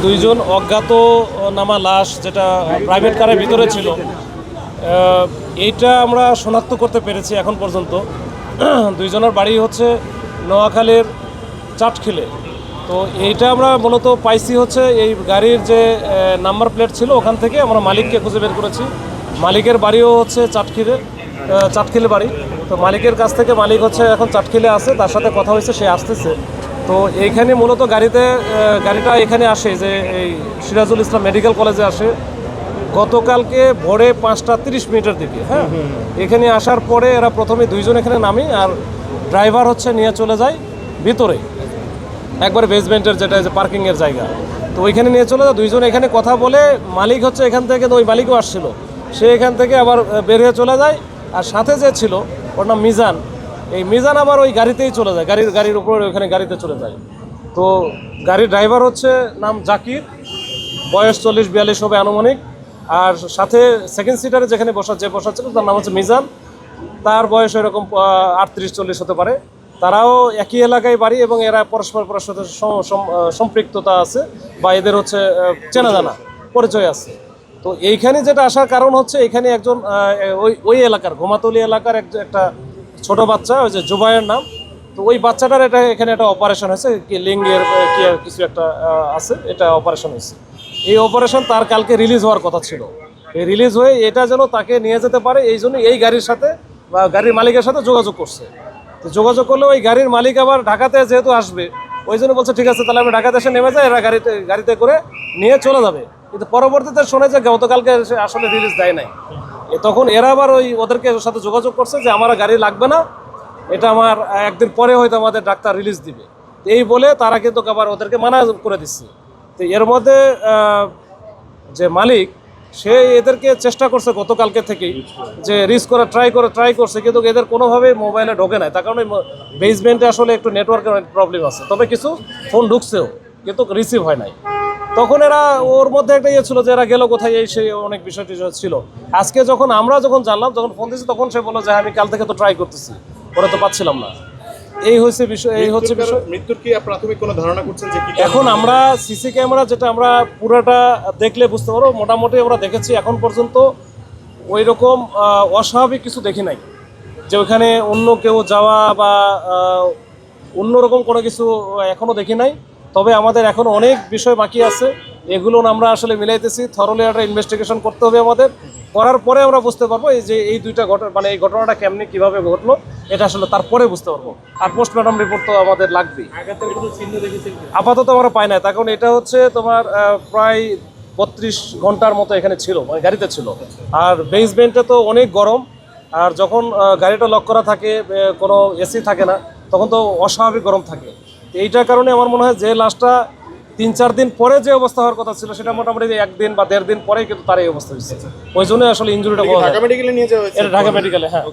দুইজন অজ্ঞাতনামা লাশ যেটা প্রাইভেট কারের ভিতরে ছিল, এইটা আমরা শনাক্ত করতে পেরেছি এখন পর্যন্ত। দুইজনের বাড়ি হচ্ছে নোয়াখালীর চাটখিলে। তো এইটা আমরা মূলত পাইছি হচ্ছে এই গাড়ির যে নাম্বার প্লেট ছিল ওখান থেকে আমরা মালিককে খুঁজে বের করেছি। মালিকের বাড়িও হচ্ছে চাটখিলে বাড়ি। তো মালিকের কাছ থেকে মালিক হচ্ছে এখন চাটখিলে আছে, তার সাথে কথা হয়েছে, সে আসতেছে। তো এইখানে মূলত গাড়িটা এখানে আসে যে এই সিরাজুল ইসলাম মেডিকেল কলেজে আসে গতকালকে ভোরে 5:30 দিকে। হ্যাঁ, এখানে আসার পরে এরা প্রথমে দুইজন এখানে নামি, আর ড্রাইভার হচ্ছে নিয়ে চলে যায় ভিতরে একবারে বেসমেন্টের যেটা যে পার্কিংয়ের জায়গা। তো ওইখানে নিয়ে চলে যায়, দুইজন এখানে কথা বলে মালিক হচ্ছে এখান থেকে, ওই মালিকও আসছিল, সে এখান থেকে আবার বের হয়ে চলে যায়। আর সাথে যে ছিল ওর নাম মিজান, এই মিজান আবার ওই গাড়িতেই চলে যায়, গাড়ির উপরে ওইখানে গাড়িতে চলে যায়। তো গাড়ির ড্রাইভার হচ্ছে নাম জাকির, বয়স 40-42 হবে আনুমানিক। আর সাথে সেকেন্ড সিটারে যেখানে বসা ছিল তার নাম হচ্ছে মিজান, তার বয়স এরকম 38-40 হতে পারে। তারাও একই এলাকায় বাড়ি এবং এরা পরস্পর সাথে সম্পৃক্ততা আছে বা এদের হচ্ছে চেনা জানা পরিচয় আছে। তো এইখানে যেটা আসার কারণ হচ্ছে এখানে একজন ওই এলাকার ঘুমাতলি এলাকার একটা ছোট বাচ্চা, ওই যে জুবাইয়ের নাম, তো ওই বাচ্চাটার এখানে একটা অপারেশন হয়েছে, লিঙ্গের কি কিছু একটা আছে, এটা অপারেশন হয়েছে। এই অপারেশন তার কালকে রিলিজ হওয়ার কথা ছিল। এই রিলিজ হয়ে এটা যেন তাকে নিয়ে যেতে পারে এই জন্য এই গাড়ির সাথে বা গাড়ির মালিকের সাথে যোগাযোগ করছে। তো যোগাযোগ করলে ওই গাড়ির মালিক আবার ঢাকাতে যেহেতু আসবে, ওই জন্য বলছে ঠিক আছে তাহলে আমি ঢাকাতে এসে নেমে যাই, এরা গাড়িতে করে নিয়ে চলে যাবে। কিন্তু পরবর্তীতে শোনে যে গতকালকে আসলে রিলিজ দেয় নাই। তখন এরা আবার ওদেরকে সাথে যোগাযোগ করছে যে আমার গাড়ি লাগবে না, এটা আমার একদিন পরে হয়তো আমাদের ডাক্তার রিলিজ দিবে। এই বলে তারা কিন্তু আবার ওদেরকে মানা করে দিচ্ছে। তো এর মধ্যে যে মালিক সে এদেরকে চেষ্টা করছে গতকালকে থেকেই যে রিস্ক করে ট্রাই করছে, কিন্তু এদের কোনোভাবেই মোবাইলে ঢোকে নাই। তার কারণে বেসমেন্টে আসলে একটু নেটওয়ার্কের প্রবলেম আছে, তবে কিছু ফোন ঢুকছেও কিন্তু রিসিভ হয় নাই। তখন এরা ওর মধ্যে একটা ছিল যে এরা গেল কোথায়, এই সেই অনেক বিষয়টি ছিল। আজকে আমরা যখন জানলাম, যখন ফোন দিয়েছি, তখন সে বললো যে আমি কাল থেকে তো ট্রাই করতেছি, ওরা তো পাচ্ছিলাম না। এই হচ্ছে বিষয়। মৃত্যুর কি প্রাথমিক কোনো ধারণা করছেন যে এখন আমরা সিসি ক্যামেরা যেটা আমরা পুরোটা দেখলে বুঝতে পারবো। মোটামুটি আমরা দেখেছি এখন পর্যন্ত ওই রকম অস্বাভাবিক কিছু দেখি নাই যে ওইখানে অন্য কেউ যাওয়া বা অন্যরকম কোনো কিছু এখনও দেখি নাই। তবে আমাদের এখন অনেক বিষয় বাকি আছে, এগুলো আমরা আসলে মিলাইতেছি। থরলি একটা ইনভেস্টিগেশন করতে হবে আমাদের, করার পরে আমরা বুঝতে পারবো এই দুইটা এই ঘটনাটা কেমনি কিভাবে ঘটলো, এটা আসলে তারপরে বুঝতে পারবো। আর পোস্টমর্টম রিপোর্ট তো আমাদের লাগবেই। আপাতত আমরা পাই না, তার কারণ এটা হচ্ছে তোমার প্রায় 32 ঘন্টার মতো এখানে ছিল, মানে গাড়িতে ছিল। আর বেসমেন্টে তো অনেক গরম, আর যখন গাড়িটা লক করা থাকে, কোনো এসি থাকে না, তখন তো অস্বাভাবিক গরম থাকে। এইটার কারণে আমার মনে হয় যে লাশটা 3-4 দিন পরে যে অবস্থা হওয়ার কথা ছিল, সেটা মোটামুটি 1 দিন বা 1.5 দিন পরেই কিন্তু তার এই অবস্থা হয়েছে। ওই জন্য আসলে ইঞ্জুরিটা ঢাকা মেডিকেলে নিয়ে যাওয়া হয়েছে। এটা ঢাকা মেডিকেলে, হ্যাঁ।